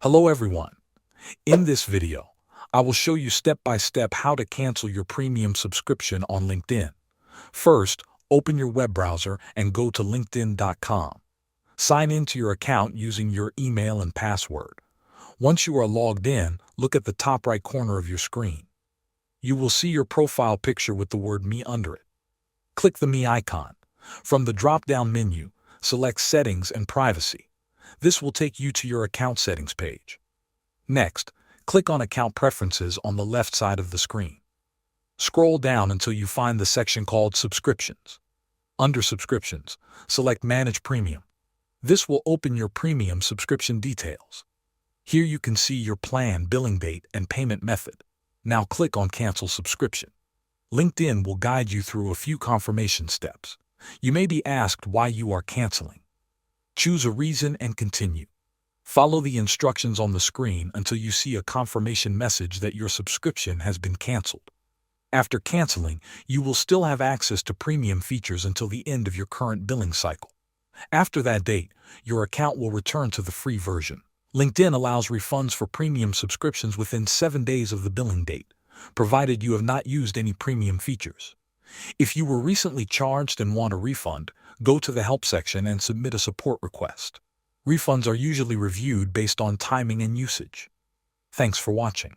Hello everyone. In this video, I will show you step by step how to cancel your premium subscription on LinkedIn. First, open your web browser and go to linkedin.com. Sign into your account using your email and password. Once you are logged in, look at the top right corner of your screen. You will see your profile picture with the word Me under it. Click the Me icon. From the drop-down menu, select Settings and Privacy. This will take you to your account settings page. Next, click on Account Preferences on the left side of the screen. Scroll down until you find the section called Subscriptions. Under Subscriptions, select Manage Premium. This will open your premium subscription details. Here you can see your plan, billing date, and payment method. Now click on Cancel Subscription. LinkedIn will guide you through a few confirmation steps. You may be asked why you are canceling. Choose a reason and continue. Follow the instructions on the screen until you see a confirmation message that your subscription has been canceled. After canceling, you will still have access to premium features until the end of your current billing cycle. After that date, your account will return to the free version. LinkedIn allows refunds for premium subscriptions within 7 days of the billing date, provided you have not used any premium features. If you were recently charged and want a refund, go to the help section and submit a support request. Refunds are usually reviewed based on timing and usage. Thanks for watching.